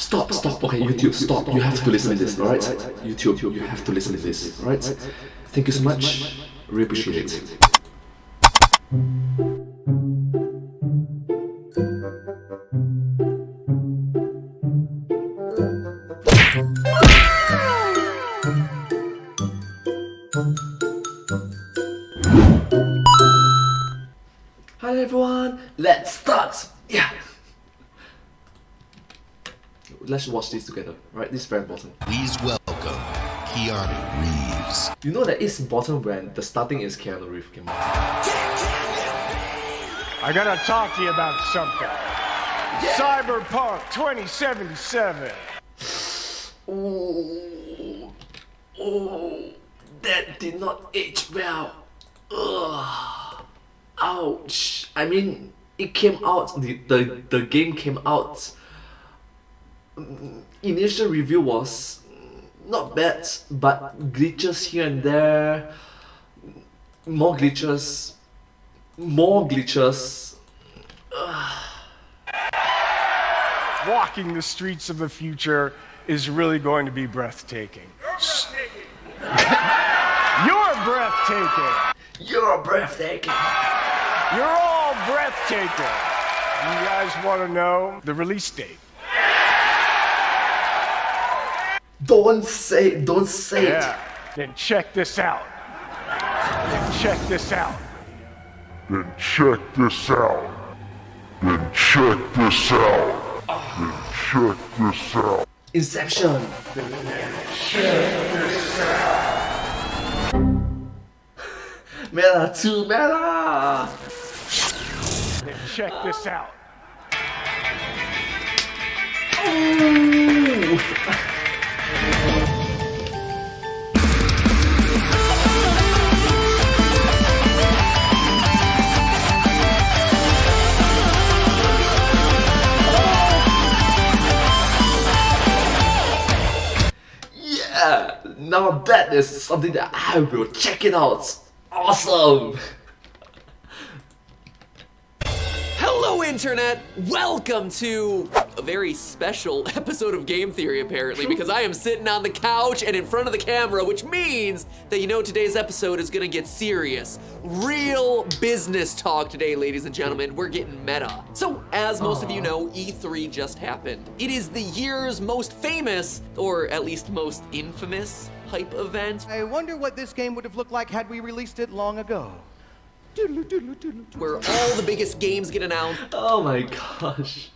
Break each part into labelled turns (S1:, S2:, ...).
S1: Stop. Okay, YouTube, stop. You have to listen to this, alright? YouTube, you have to listen to this, alright? Thank you so much. Really appreciate it. Hi everyone, let's start! Yeah! Let's watch this together, right? This is very important.
S2: Please welcome Keanu Reeves.
S1: You know that it's important when the starting is Keanu Reeves.
S3: I gotta talk to you about something. Yeah. Cyberpunk 2077.
S1: Oh, that did not age well. Ugh. Ouch. I mean, it came out, the game came out. Initial review was not bad, but glitches here and there. More glitches.
S3: Walking the streets of the future is really going to be breathtaking. You're breathtaking.
S1: You're breathtaking.
S3: You're all breathtaking. You guys want to know the release date?
S1: Don't say it.
S3: Yeah. Then check this out.
S1: Inception. Meta, too meta.
S3: Then check this out.
S1: Ooh. Yeah, now that is something that I will check it out. Awesome!
S4: Hello Internet! Welcome to a very special episode of Game Theory apparently, because I am sitting on the couch and in front of the camera, which means that today's episode is gonna get serious. Real business talk today, ladies and gentlemen. We're getting meta. So, as most of you know, E3 just happened. It is the year's most famous, or at least most infamous, hype event.
S5: I wonder what this game would have looked like had we released it long ago.
S4: Where all the biggest games get announced.
S1: Oh my gosh.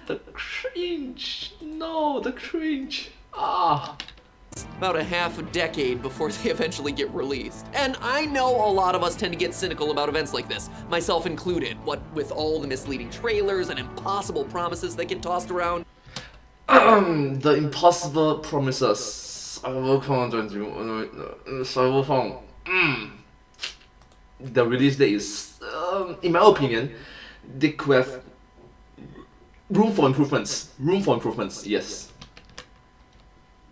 S1: The cringe. No, the cringe.
S4: About a half a decade before they eventually get released. And I know a lot of us tend to get cynical about events like this, myself included. What with all the misleading trailers and impossible promises that get tossed around.
S1: The impossible promises. Cyberpunk. The release date is, in my opinion, they could have room for improvements. Yes.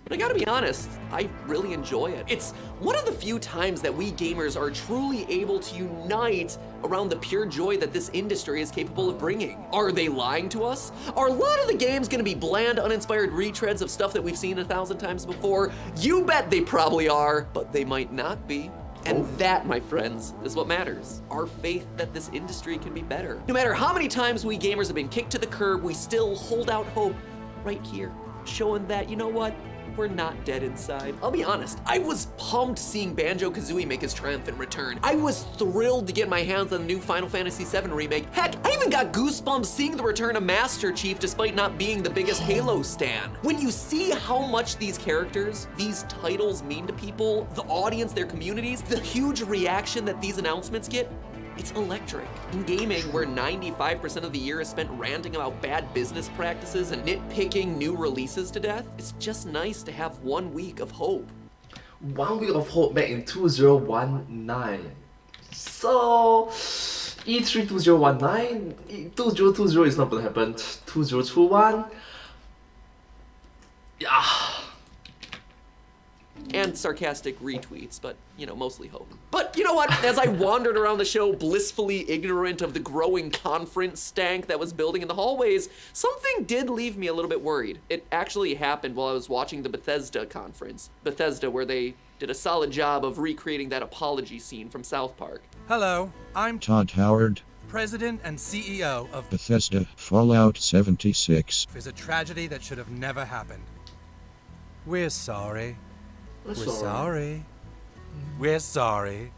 S4: But I gotta be honest, I really enjoy it. It's one of the few times that we gamers are truly able to unite around the pure joy that this industry is capable of bringing. Are they lying to us? Are a lot of the games gonna be bland, uninspired retreads of stuff that we've seen 1,000 times before? You bet they probably are, but they might not be. And that, my friends, is what matters. Our faith that this industry can be better. No matter how many times we gamers have been kicked to the curb, we still hold out hope right here, showing that, you know what? We're not dead inside. I'll be honest, I was pumped seeing Banjo-Kazooie make his triumphant return. I was thrilled to get my hands on the new Final Fantasy VII remake. Heck, I even got goosebumps seeing the return of Master Chief despite not being the biggest Halo stan. When you see how much these characters, these titles mean to people, the audience, their communities, the huge reaction that these announcements get, it's electric. In gaming, where 95% of the year is spent ranting about bad business practices and nitpicking new releases to death, it's just nice to have 1 week of hope.
S1: 1 week of hope back in 2019. So, E3 2019, 2020 is not gonna happen. 2021, yeah.
S4: and sarcastic retweets, but, you know, mostly hope. But you know what? As I wandered around the show, blissfully ignorant of the growing conference stank that was building in the hallways, something did leave me a little bit worried. It actually happened while I was watching the Bethesda conference. Bethesda, where they did a solid job of recreating that apology scene from South Park.
S6: Hello, I'm
S7: Todd Howard,
S6: President and CEO of
S7: Bethesda, Fallout 76.
S6: is a tragedy that should have never happened. We're sorry. We're sorry. We're sorry.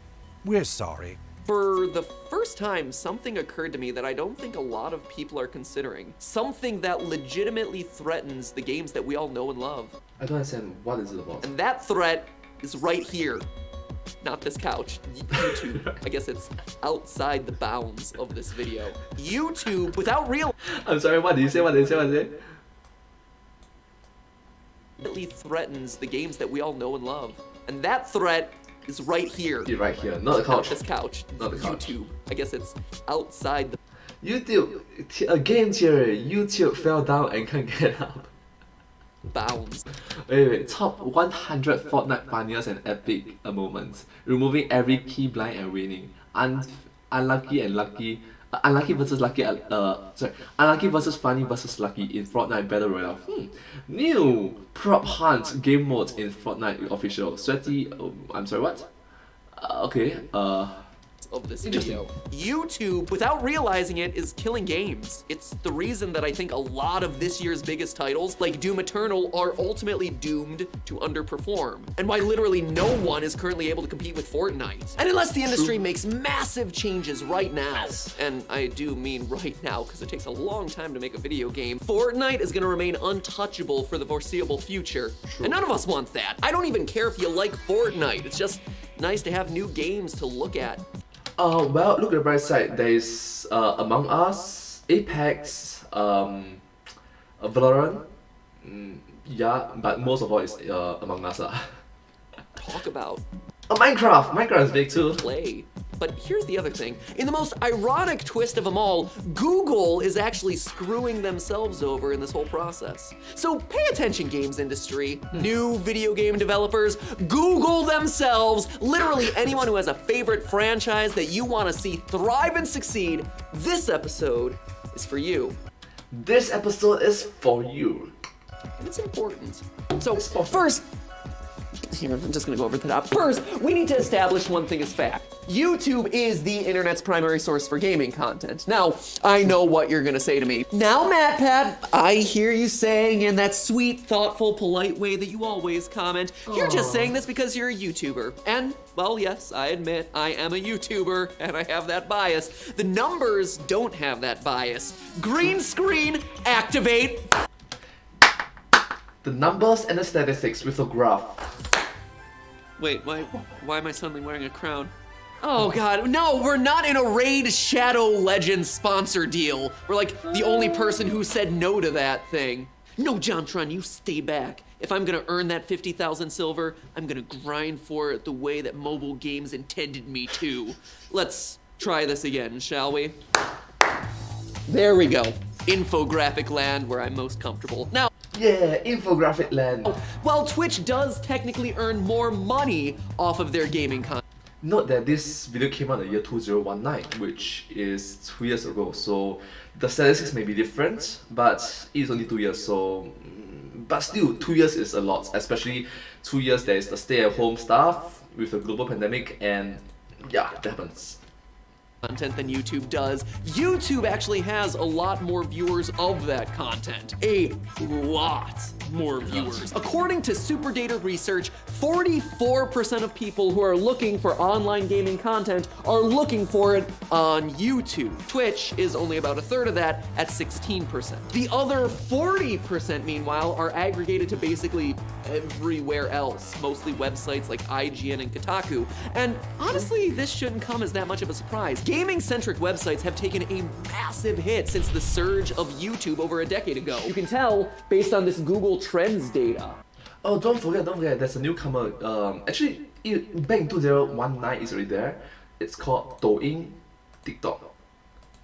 S6: We're sorry.
S4: For the first time, something occurred to me that I don't think a lot of people are considering. Something that legitimately threatens the games that we all know and love.
S1: I don't understand what is it about.
S4: And that threat is right here. Not this couch. YouTube. I guess it's outside the bounds of this video. YouTube, without real...
S1: I'm sorry, what did you say? What did you say? What did you say?
S4: threatens the games that we all know and love. And that threat is right here.
S1: You're right here, not the couch.
S4: Not this couch.
S1: Not the couch.
S4: YouTube. I guess it's outside the
S1: YouTube, a game theory. YouTube fell down and can't get up.
S4: bounds.
S1: Wait, top 100 Fortnite funniest and epic moments. Removing every key blind and winning. Unlucky and lucky. Unlucky versus lucky. Unlucky versus funny versus lucky in Fortnite Battle Royale. New prop hunt game modes in Fortnite official. Sweaty. I'm sorry, what? Okay.
S4: Of this video. YouTube, without realizing it, is killing games. It's the reason that I think a lot of this year's biggest titles, like Doom Eternal, are ultimately doomed to underperform. And why literally no one is currently able to compete with Fortnite. And unless the industry makes massive changes right now, and I do mean right now, because it takes a long time to make a video game, Fortnite is gonna remain untouchable for the foreseeable future. And none of us want that. I don't even care if you like Fortnite. It's just nice to have new games to look at.
S1: Well, look at the bright side. There's Among Us, Apex, Valorant. Yeah, but most of all is Among Us.
S4: Talk about
S1: Minecraft! Minecraft is big too.
S4: play. But here's the other thing. In the most ironic twist of them all, Google is actually screwing themselves over in this whole process. So pay attention, games industry, new video game developers, Google themselves, literally anyone who has a favorite franchise that you want to see thrive and succeed, this episode is for you.
S1: This episode is for you.
S4: And it's important. So first, here, I'm just gonna go over the top. First, we need to establish one thing as fact. YouTube is the internet's primary source for gaming content. Now, I know what you're gonna say to me. Now, Matpat, I hear you saying in that sweet, thoughtful, polite way that you always comment, you're just saying this because you're a YouTuber. And, well, yes, I admit I am a YouTuber and I have that bias. The numbers don't have that bias. Green screen, activate.
S1: The numbers and the statistics with a graph.
S4: Wait, why am I suddenly wearing a crown? Oh god, no, we're not in a Raid Shadow Legends sponsor deal. We're like the only person who said no to that thing. No, JonTron, you stay back. If I'm gonna earn that 50,000 silver, I'm gonna grind for it the way that mobile games intended me to. Let's try this again, shall we? There we go. Infographic land where I'm most comfortable. Now,
S1: Yeah, infographic land.
S4: while Twitch does technically earn more money off of their gaming content,
S1: Note that this video came out in the year 2019, which is 2 years ago, so the statistics may be different, but it's only 2 years, so... But still, 2 years is a lot, especially 2 years there is the stay-at-home stuff with the global pandemic, and yeah, that happens.
S4: than YouTube does. YouTube actually has a lot more viewers of that content. A lot more viewers. According to SuperData research, 44% of people who are looking for online gaming content are looking for it on YouTube. Twitch is only about a third of that at 16%. The other 40%, meanwhile, are aggregated to basically everywhere else, mostly websites like IGN and Kotaku. And honestly, this shouldn't come as that much of a surprise. Gaming-centric websites have taken a massive hit since the surge of YouTube over a decade ago. You can tell based on this Google Trends data.
S1: Oh, don't forget, there's a newcomer. Actually, back in 2019, it's already there. It's called Douyin TikTok.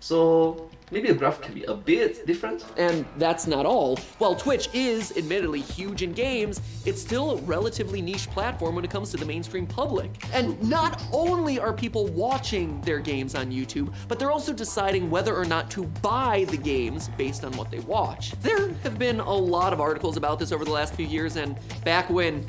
S1: So maybe the graph can be a bit different.
S4: And that's not all. While Twitch is admittedly huge in games, it's still a relatively niche platform when it comes to the mainstream public. And not only are people watching their games on YouTube, but they're also deciding whether or not to buy the games based on what they watch. There have been a lot of articles about this over the last few years, and back when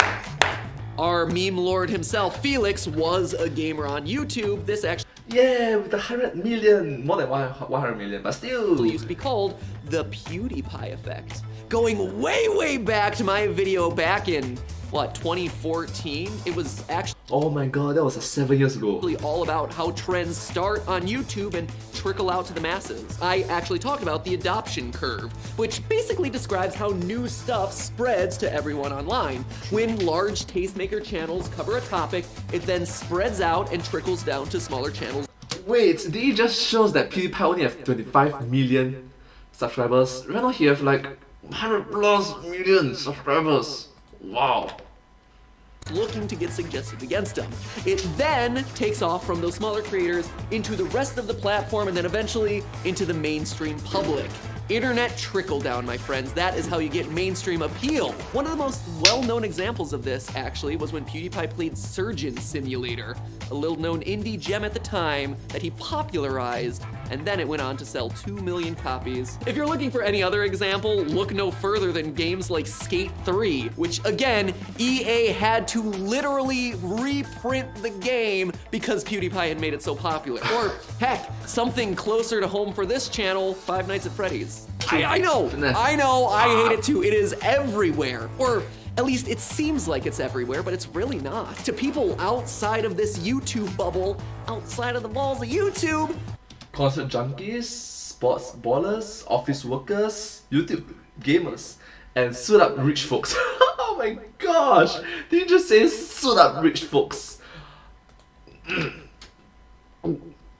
S4: our meme lord himself, Felix, was a gamer on YouTube, this actually
S1: Yeah, with 100 million, more than 100 million, but still.
S4: used to be called the PewDiePie effect. Going way back to my video back in, what, 2014? It was actually
S1: Oh my god, that was 7 years ago.
S4: all about how trends start on YouTube and trickle out to the masses. I actually talked about the adoption curve, which basically describes how new stuff spreads to everyone online. When large tastemaker channels cover a topic, it then spreads out and trickles down to smaller channels.
S1: Wait, did it just shows that PewDiePie only have 25 million subscribers? Right now he have like 100 plus million subscribers. Wow.
S4: Looking to get suggested against them. It then takes off from those smaller creators into the rest of the platform and then eventually into the mainstream public. Internet trickle down, my friends. That is how you get mainstream appeal. One of the most well-known examples of this, actually, was when PewDiePie played Surgeon Simulator, a little-known indie gem at the time that he popularized, and then it went on to sell 2 million copies. If you're looking for any other example, look no further than games like Skate 3, which, again, EA had to literally reprint the game because PewDiePie had made it so popular. Or, heck, something closer to home for this channel, Five Nights at Freddy's. I know, I hate it too. It is everywhere. Or at least it seems like it's everywhere, but it's really not. To people outside of this YouTube bubble, outside of the walls of YouTube,
S1: Concert junkies, sports ballers, office workers, YouTube gamers, and suit up rich folks. Oh my gosh! Did you just say suit up rich folks?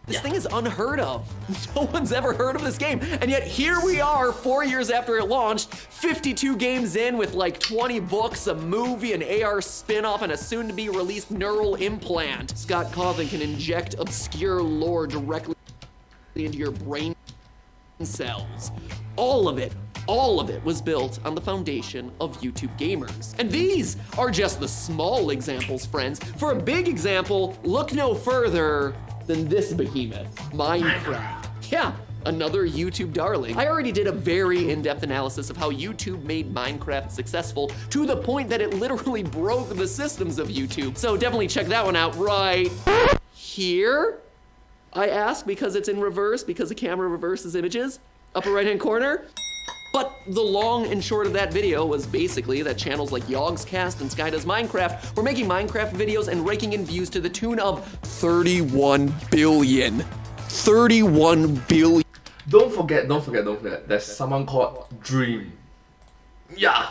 S4: this thing is unheard of. No one's ever heard of this game. And yet here we are 4 years after it launched, 52 games in with like 20 books, a movie, an AR spin-off, and a soon-to-be released neural implant. Scott Cawthon can inject obscure lore directly into your brain cells. All of it was built on the foundation of YouTube gamers. And these are just the small examples, friends. For a big example, look no further than this behemoth, Minecraft. Yeah, another YouTube darling. I already did a very in-depth analysis of how YouTube made Minecraft successful to the point that it literally broke the systems of YouTube. So definitely check that one out right here. I ask because it's in reverse, because the camera reverses images. Upper right-hand corner. But the long and short of that video was basically that channels like Yogscast and Sky Does Minecraft were making Minecraft videos and raking in views to the tune of 31 billion. 31 billion.
S1: Don't forget, there's someone called Dream. Yeah.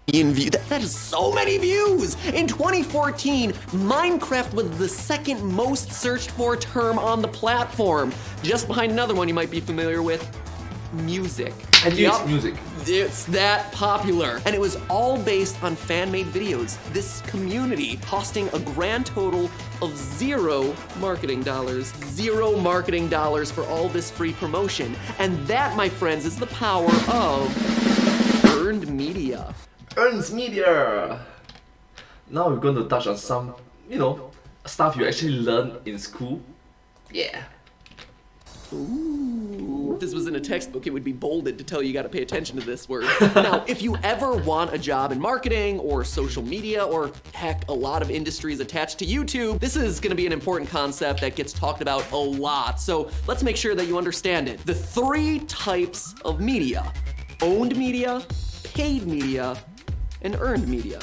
S4: That is so many views! In 2014, Minecraft was the second most searched for term on the platform, just behind another one you might be familiar with, music.
S1: And it's music.
S4: It's that popular. And it was all based on fan-made videos. This community costing a grand total of $0 marketing dollars. $0 marketing dollars for all this free promotion. And that, my friends, is the power of earned media.
S1: Earns media. Now we're going to touch on some, stuff you actually learn in school. Yeah.
S4: Ooh. If this was in a textbook, it would be bolded to tell you gotta pay attention to this word. Now, if you ever want a job in marketing or social media or heck, a lot of industries attached to YouTube, this is gonna be an important concept that gets talked about a lot. So let's make sure that you understand it. The 3 types of media: owned media, paid media, and earned media.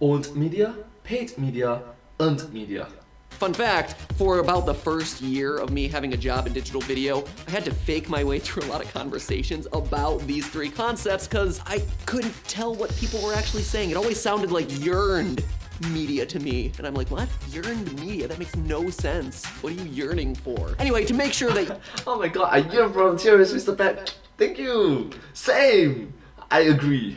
S1: Owned media, paid media, earned media.
S4: Fun fact, for about the first year of me having a job in digital video, I had to fake my way through a lot of conversations about these 3 concepts because I couldn't tell what people were actually saying. It always sounded like yearned media to me. And I'm like, what? Yearned media? That makes no sense. What are you yearning for? Anyway, to make sure that...
S1: Oh my god, I yearn for Theorists, Mr. Pat. Thank you. Same. I agree.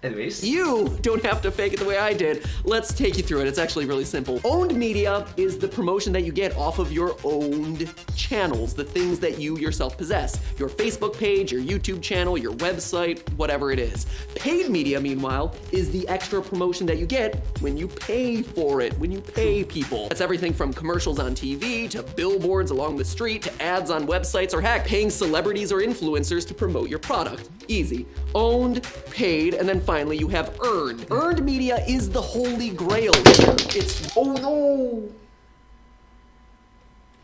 S1: Anyways.
S4: You don't have to fake it the way I did. Let's take you through it. It's actually really simple. Owned media is the promotion that you get off of your owned channels, the things that you yourself possess. Your Facebook page, your YouTube channel, your website, whatever it is. Paid media, meanwhile, is the extra promotion that you get when you pay for it, when you pay people. That's everything from commercials on TV to billboards along the street to ads on websites, or heck, paying celebrities or influencers to promote your product. Easy. Owned, paid, and then finally you have earned. Earned media is the holy grail here. It's,
S1: Oh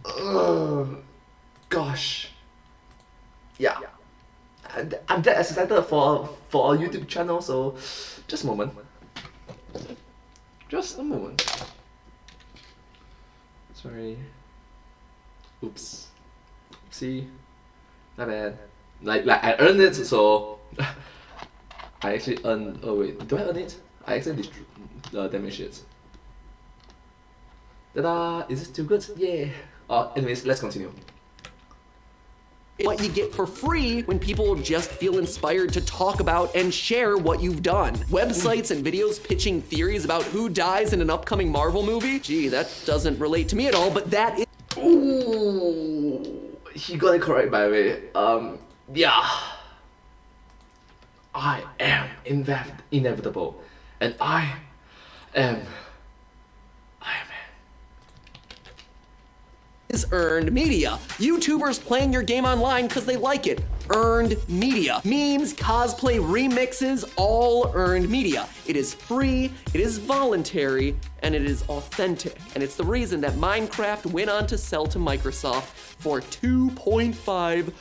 S1: no! Gosh. Yeah. And I'm that excited for a YouTube channel, so just a moment. Just a moment. Sorry. Oops. See? Not bad. Like I earned it, so I actually earned. Oh wait, do I earn it? I actually damage it. Ta-da! Is it too good? Yeah. Anyways, let's continue.
S4: what you get for free when people just feel inspired to talk about and share what you've done. Websites and videos pitching theories about who dies in an upcoming Marvel movie? Gee, that doesn't relate to me at all, but that is...
S1: Ooh, he got it correct, by the way. Yeah. I am inevitable, and I am
S4: is earned media. YouTubers playing your game online because they like it. Earned media. Memes, cosplay, remixes, all earned media. It is free, it is voluntary, and it is authentic. And it's the reason that Minecraft went on to sell to Microsoft for $2.5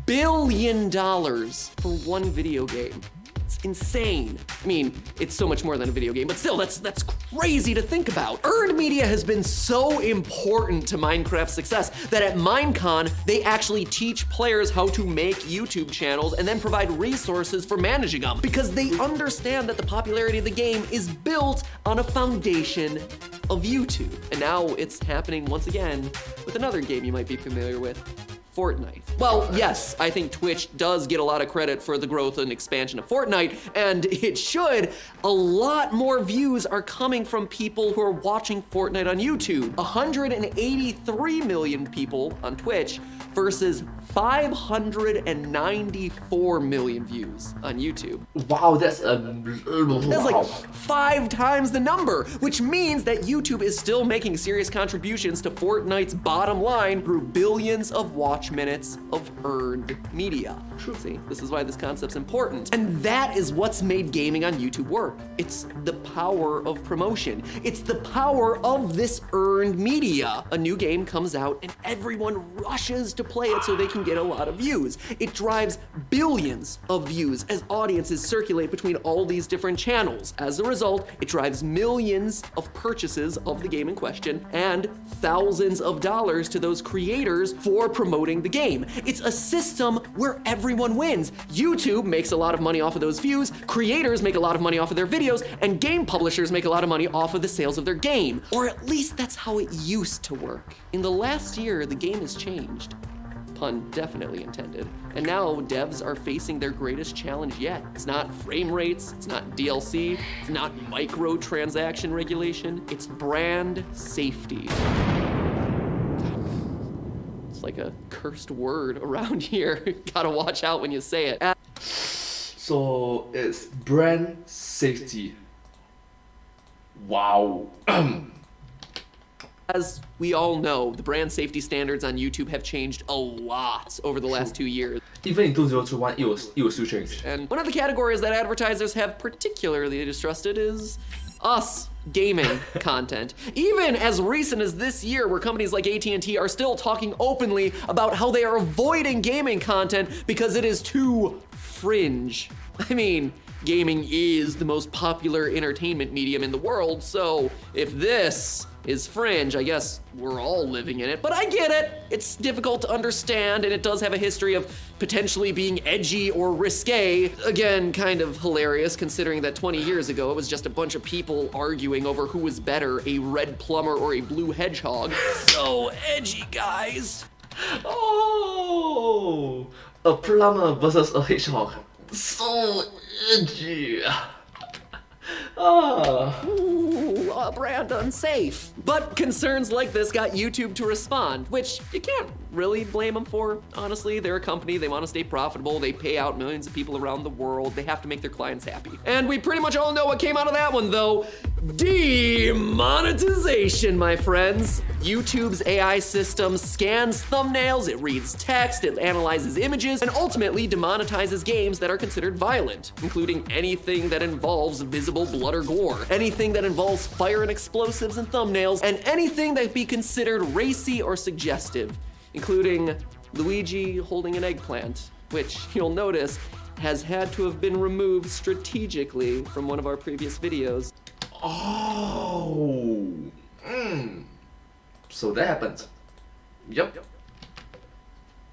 S4: billion for one video game. It's insane. I mean, it's so much more than a video game, but still, that's crazy to think about. Earned media has been so important to Minecraft's success that at Minecon, they actually teach players how to make YouTube channels and then provide resources for managing them, because they understand that the popularity of the game is built on a foundation of YouTube. And now it's happening once again with another game you might be familiar with, Fortnite. Well, yes, I think Twitch does get a lot of credit for the growth and expansion of Fortnite, and it should. A lot more views are coming from people who are watching Fortnite on YouTube. 183 million people on Twitch versus 594 million views on YouTube.
S1: Wow, that's
S4: like 5 times the number, which means that YouTube is still making serious contributions to Fortnite's bottom line through billions of watch minutes of earned media. See, this is why this concept's important. And that is what's made gaming on YouTube work. It's the power of promotion. It's the power of this earned media. A new game comes out and everyone rushes to play it so they can get a lot of views. It drives billions of views as audiences circulate between all these different channels. As a result, it drives millions of purchases of the game in question and thousands of dollars to those creators for promoting the game. It's a system where everyone wins. YouTube makes a lot of money off of those views, creators make a lot of money off of their videos, and game publishers make a lot of money off of the sales of their game. Or at least that's how it used to work. In the last year, the game has changed. Pun definitely intended. And now devs are facing their greatest challenge yet. It's not frame rates, it's not DLC, it's not microtransaction regulation, it's brand safety. It's like a cursed word around here. Gotta watch out when you say it.
S1: So it's brand safety. Wow.
S4: As we all know, the brand safety standards on YouTube have changed a lot over the last 2 years.
S1: Even in 2021, it was still changed.
S4: And one of the categories that advertisers have particularly distrusted is us, gaming content. Even as recent as this year, where companies like AT&T are still talking openly about how they are avoiding gaming content because it is too fringe. I mean, gaming is the most popular entertainment medium in the world, so if this is fringe, I guess we're all living in it. But I get it. It's difficult to understand, and it does have a history of potentially being edgy or risque. Again, kind of hilarious considering that 20 years ago it was just a bunch of people arguing over who was better, a red plumber or a blue hedgehog. So edgy, guys.
S1: Oh, a plumber versus a hedgehog. So edgy.
S4: Ooh, brand unsafe. But concerns like this got YouTube to respond, which you can't really blame them for. Honestly, they're a company, they want to stay profitable, they pay out millions of people around the world, they have to make their clients happy. And we pretty much all know what came out of that one though. Demonetization, my friends. YouTube's AI system scans thumbnails, it reads text, it analyzes images, and ultimately demonetizes games that are considered violent, including anything that involves visible blood or gore, anything that involves fire and explosives and thumbnails, and anything that be considered racy or suggestive, including Luigi holding an eggplant, which you'll notice has had to have been removed strategically from one of our previous videos.
S1: Oh. So that happened. Yep.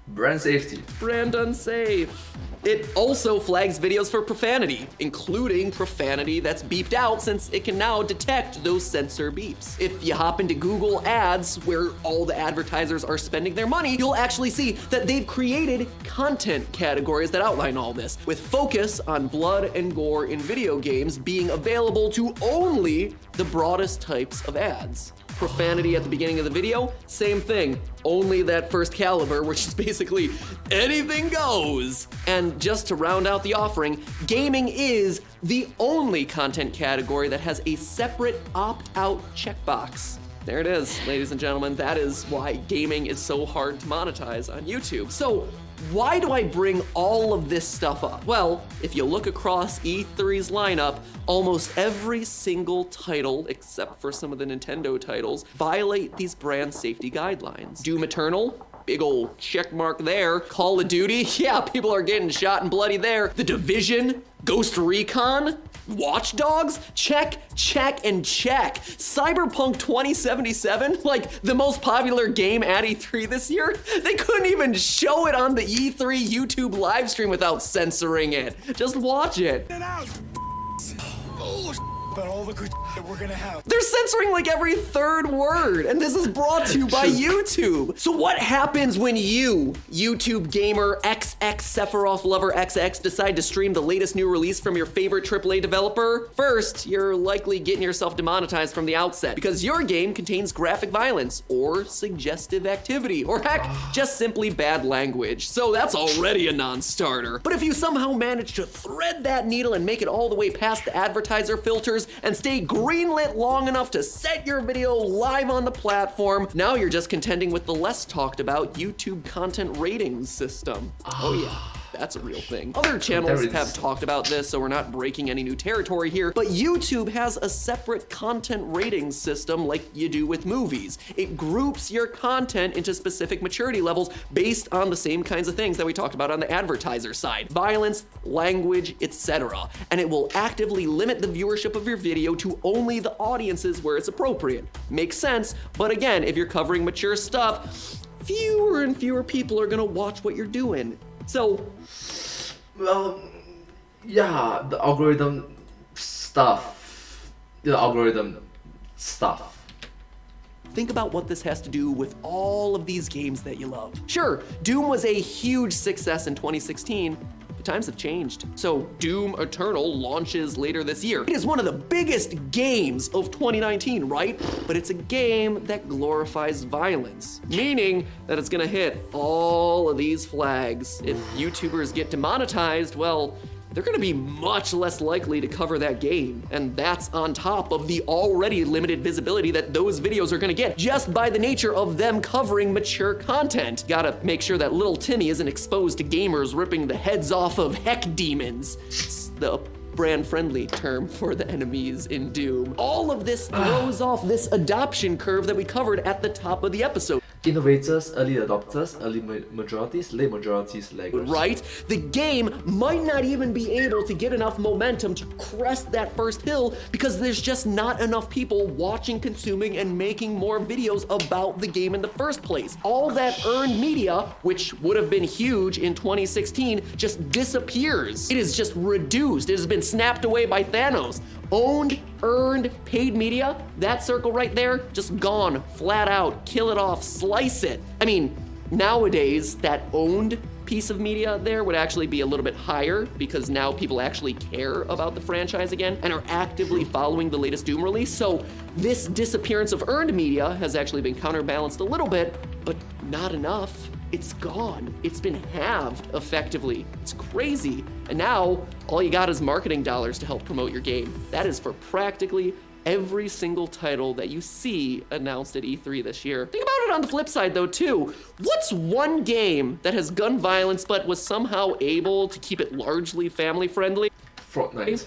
S1: Brand safety.
S4: Brand unsafe. It also flags videos for profanity, including profanity that's beeped out since it can now detect those sensor beeps. If you hop into Google Ads, where all the advertisers are spending their money, you'll actually see that they've created content categories that outline all this, with focus on blood and gore in video games being available to only the broadest types of ads. Profanity at the beginning of the video, same thing. Only that first caliber, which is basically anything goes. And just to round out the offering, gaming is the only content category that has a separate opt-out checkbox. There it is, ladies and gentlemen. That is why gaming is so hard to monetize on YouTube. So, why do I bring all of this stuff up? Well, if you look across E3's lineup, almost every single title, except for some of the Nintendo titles, violate these brand safety guidelines. Doom Eternal, big old check mark there. Call of Duty, yeah, people are getting shot and bloody there. The Division, Ghost Recon, Watch Dogs, check, check, and check. Cyberpunk 2077, like the most popular game at E3 this year, they couldn't even show it on the E3 YouTube live stream without censoring it. Just watch it.
S3: But all the good that we're gonna have.
S4: They're censoring like every third word, and this is brought to you by YouTube. So what happens when you, YouTube gamer XX Sephiroth Lover XX, decide to stream the latest new release from your favorite AAA developer? First, you're likely getting yourself demonetized from the outset because your game contains graphic violence or suggestive activity, or heck, just simply bad language. So that's already a non-starter. But if you somehow manage to thread that needle and make it all the way past the advertiser filters and stay greenlit long enough to set your video live on the platform, now you're just contending with the less talked about YouTube content ratings system. Oh yeah. That's a real thing. Other channels have talked about this, so we're not breaking any new territory here, but YouTube has a separate content rating system like you do with movies. It groups your content into specific maturity levels based on the same kinds of things that we talked about on the advertiser side. Violence, language, etc. And it will actively limit the viewership of your video to only the audiences where it's appropriate. Makes sense, but again, if you're covering mature stuff, fewer and fewer people are gonna watch what you're doing. So,
S1: well, yeah, the algorithm stuff.
S4: Think about what this has to do with all of these games that you love. Sure, Doom was a huge success in 2016, but times have changed. So Doom Eternal launches later this year. It is one of the biggest games of 2019, right? But it's a game that glorifies violence, meaning that it's gonna hit all of these flags. If YouTubers get demonetized, well, they're gonna be much less likely to cover that game. And that's on top of the already limited visibility that those videos are gonna get just by the nature of them covering mature content. Gotta make sure that little Timmy isn't exposed to gamers ripping the heads off of heck demons. It's the brand-friendly term for the enemies in Doom. All of this throws off this adoption curve that we covered at the top of the episode.
S1: Innovators, early adopters, early majorities, late majorities, laggers.
S4: Right? The game might not even be able to get enough momentum to crest that first hill because there's just not enough people watching, consuming, and making more videos about the game in the first place. All that earned media, which would have been huge in 2016, just disappears. It is just reduced. It has been snapped away by Thanos. Owned, earned, paid media, that circle right there, just gone, flat out, kill it off, slice it. I mean, nowadays, that owned piece of media there would actually be a little bit higher because now people actually care about the franchise again and are actively following the latest Doom release. So this disappearance of earned media has actually been counterbalanced a little bit, but not enough. It's gone. It's been halved effectively. It's crazy. And now all you got is marketing dollars to help promote your game. That is for practically every single title that you see announced at E3 this year. Think about it on the flip side though too. What's one game that has gun violence but was somehow able to keep it largely family friendly?
S1: Fortnite.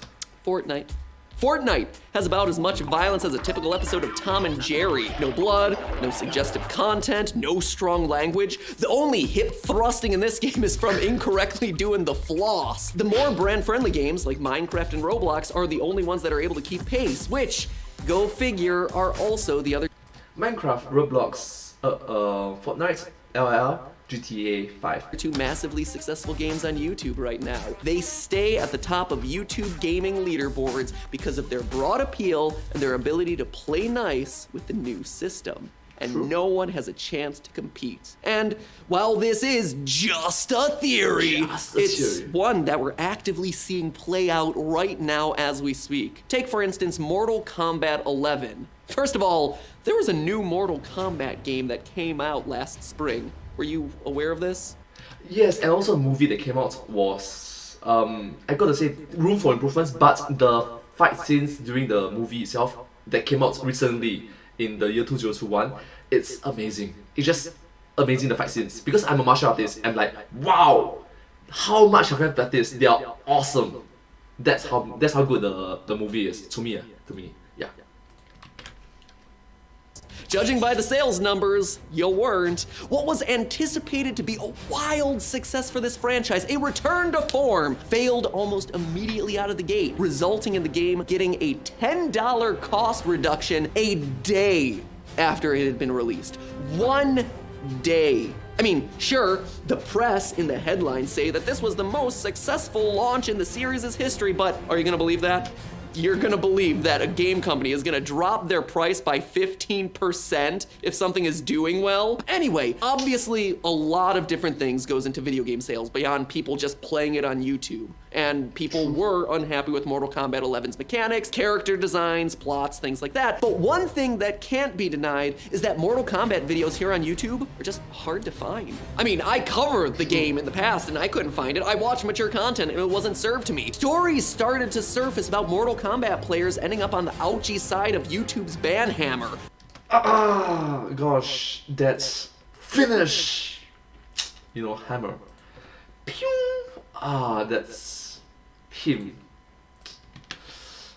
S4: Fortnite has about as much violence as a typical episode of Tom and Jerry. No blood, no suggestive content, no strong language. The only hip thrusting in this game is from incorrectly doing the floss. The more brand-friendly games like Minecraft and Roblox are the only ones that are able to keep pace, which, go figure, are also the other
S1: Minecraft, Roblox, Fortnite, LL, GTA 5.
S4: two massively successful games on YouTube right now. They stay at the top of YouTube gaming leaderboards because of their broad appeal and their ability to play nice with the new system. And no one has a chance to compete. And while this is just a theory, it's one that we're actively seeing play out right now as we speak. Take, for instance, Mortal Kombat 11. First of all, there was a new Mortal Kombat game that came out last spring. Were you aware of this?
S1: Yes, and also a movie that came out was, I gotta say, room for improvements, but the fight scenes during the movie itself that came out recently in the year 2021, it's amazing. It's just amazing, the fight scenes. Because I'm a martial artist, I'm like, wow, how much have I practiced? They are awesome. That's how good the movie is to me. Yeah.
S4: Judging by the sales numbers, you weren't. What was anticipated to be a wild success for this franchise, a return to form, failed almost immediately out of the gate, resulting in the game getting a $10 cost reduction a day after it had been released. 1 day. I mean, sure, the press in the headlines say that this was the most successful launch in the series' history, but are you gonna believe that? You're gonna believe that a game company is gonna drop their price by 15% if something is doing well? Anyway, obviously a lot of different things goes into video game sales beyond people just playing it on YouTube. And people were unhappy with Mortal Kombat 11's mechanics, character designs, plots, things like that. But one thing that can't be denied is that Mortal Kombat videos here on YouTube are just hard to find. I mean, I covered the game in the past and I couldn't find it. I watched mature content and it wasn't served to me. Stories started to surface about Mortal Kombat players ending up on the ouchy side of YouTube's ban hammer.
S1: Gosh, that's finish. You know, hammer. Pew! That's him.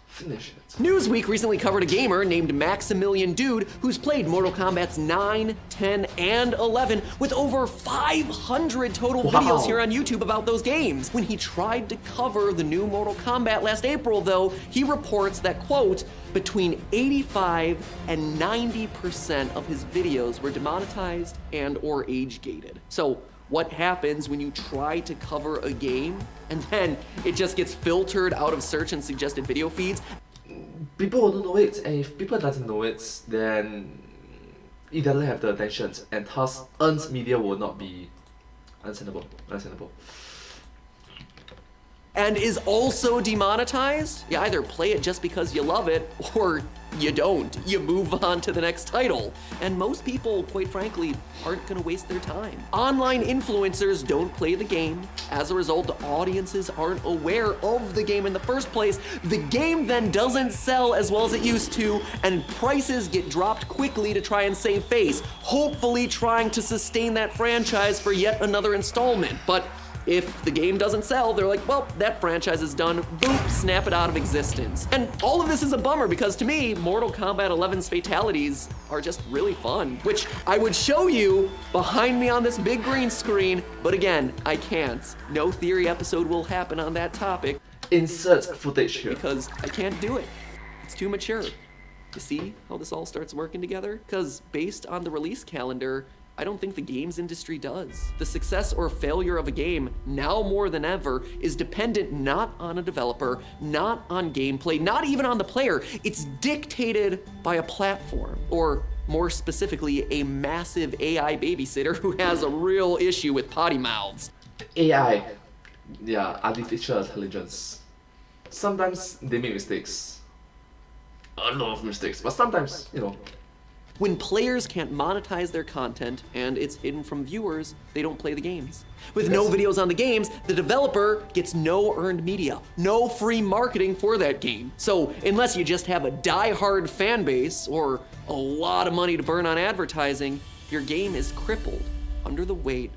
S1: Finish it.
S4: Newsweek recently covered a gamer named Maximilian Dude who's played Mortal Kombat's 9, 10, and 11 with over 500 total videos here on YouTube about those games. When he tried to cover the new Mortal Kombat last April though, he reports that, quote, between 85 and 90% of his videos were demonetized and or age-gated. So what happens when you try to cover a game and then it just gets filtered out of search and suggested video feeds?
S1: People don't know it, and if people doesn't know it, then it doesn't have the attention, and thus earned media will not be understandable.
S4: And is also demonetized? You either play it just because you love it, or you don't. You move on to the next title. And most people, quite frankly, aren't gonna waste their time. Online influencers don't play the game. As a result, the audiences aren't aware of the game in the first place. The game then doesn't sell as well as it used to, and prices get dropped quickly to try and save face, hopefully trying to sustain that franchise for yet another installment. But if the game doesn't sell, they're like, well, that franchise is done, boop, snap it out of existence. And all of this is a bummer because to me, Mortal Kombat 11's fatalities are just really fun, which I would show you behind me on this big green screen, but again, I can't. No theory episode will happen on that topic.
S1: Insert footage here.
S4: Because I can't do it. It's too mature. You see how this all starts working together? Because based on the release calendar, I don't think the games industry does. The success or failure of a game, now more than ever, is dependent not on a developer, not on gameplay, not even on the player. It's dictated by a platform, or more specifically, a massive AI babysitter who has a real issue with potty mouths.
S1: AI, yeah, artificial intelligence. Sometimes they make mistakes. A lot of mistakes, but sometimes, you know.
S4: When players can't monetize their content and it's hidden from viewers, they don't play the games. With no videos on the games, the developer gets no earned media, no free marketing for that game. So unless you just have a die-hard fan base or a lot of money to burn on advertising, your game is crippled under the weight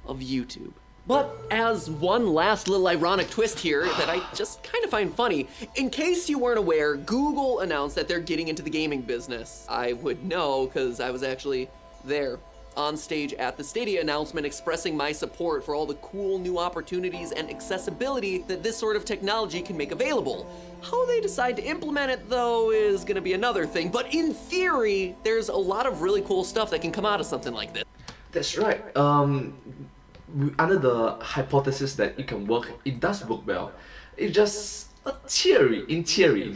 S4: of YouTube. But as one last little ironic twist here that I just kind of find funny, in case you weren't aware, Google announced that they're getting into the gaming business. I would know because I was actually there on stage at the Stadia announcement expressing my support for all the cool new opportunities and accessibility that this sort of technology can make available. How they decide to implement it though is gonna be another thing, but in theory, there's a lot of really cool stuff that can come out of something like this.
S1: That's right. Under the hypothesis that it can work, it does work well. It's just a theory, in theory.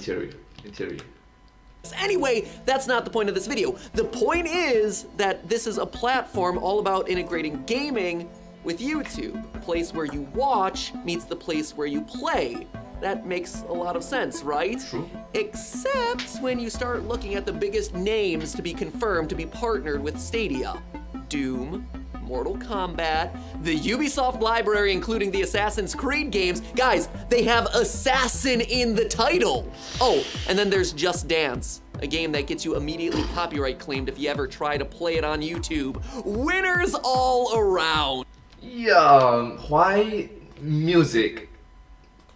S4: Anyway, that's not the point of this video. The point is that this is a platform all about integrating gaming with YouTube. The place where you watch meets the place where you play. That makes a lot of sense, right?
S1: True.
S4: Except when you start looking at the biggest names to be confirmed to be partnered with Stadia. Doom, Mortal Kombat, the Ubisoft library including the Assassin's Creed games. Guys, they have Assassin in the title. Oh, and then there's Just Dance, a game that gets you immediately copyright claimed if you ever try to play it on YouTube. Winners all around.
S1: Yeah, why music?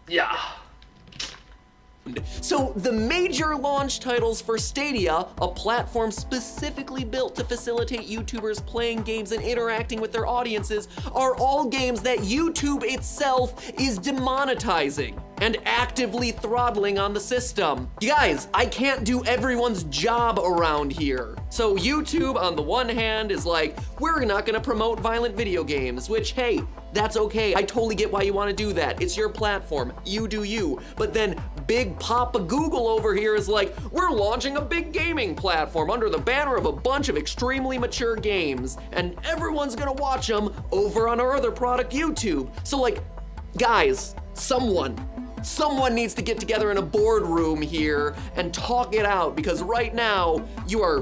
S1: Yeah.
S4: So the major launch titles for Stadia, a platform specifically built to facilitate YouTubers playing games and interacting with their audiences, are all games that YouTube itself is demonetizing and actively throttling on the system. You guys, I can't do everyone's job around here. So YouTube, on the one hand, is like, we're not gonna promote violent video games, which, hey, that's okay. I totally get why you wanna do that. It's your platform, you do you. But then Big Papa Google over here is like, we're launching a big gaming platform under the banner of a bunch of extremely mature games, and everyone's gonna watch them over on our other product, YouTube. So like, guys, someone needs to get together in a boardroom here and talk it out, because right now you are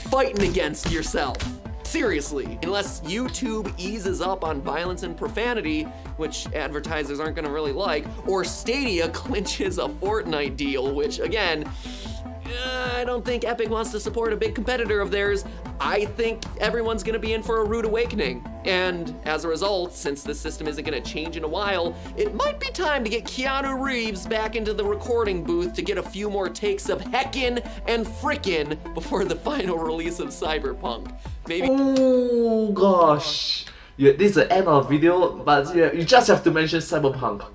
S4: fighting against yourself. Seriously, unless YouTube eases up on violence and profanity, which advertisers aren't gonna really like, or Stadia clinches a Fortnite deal, which again, I don't think Epic wants to support a big competitor of theirs. I think everyone's gonna be in for a rude awakening. And as a result, since the system isn't gonna change in a while, it might be time to get Keanu Reeves back into the recording booth to get a few more takes of heckin' and frickin' before the final release of Cyberpunk. Maybe.
S1: Oh gosh. Yeah, this is the end of the video, but yeah, you just have to mention Cyberpunk.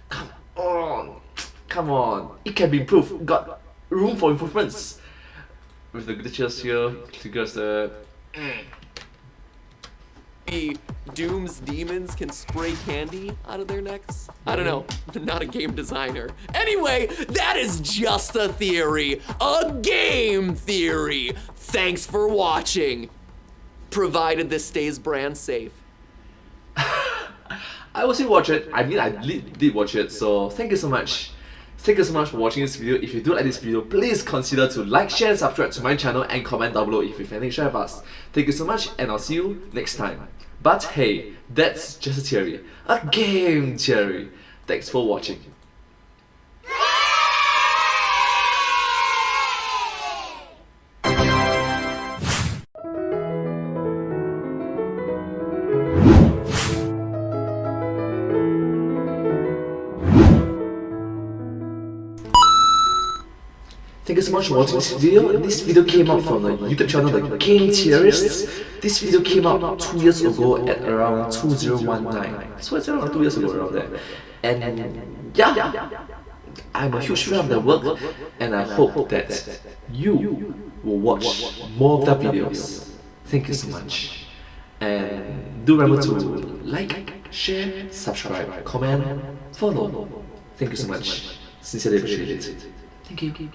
S1: Come on. It can be improved. Got room for improvements. With the glitches here, triggers the.
S4: Doom's demons can spray candy out of their necks? I don't know, I'm not a game designer. Anyway, that is just a theory, a game theory. Thanks for watching, provided this stays brand safe.
S1: I also watch it. I mean, I did watch it, so thank you so much. Thank you so much for watching this video. If you do like this video, please consider to like, share, and subscribe to my channel and comment down below if you have anything to share with us. Thank you so much, and I'll see you next time. But hey, that's just a theory. A game theory. Thanks for watching. Thank you so much for watching this video. This video came out from the YouTube channel, the Game Theorists. This video came out 2 years ago at around 2019. So it's around 2 years ago around there. And yeah, I'm a huge fan of their work, and I hope that you will watch more of their videos. Thank you so much. And do remember to like, share, subscribe, comment, follow. Thank you so much. Sincerely appreciate it. Thank you.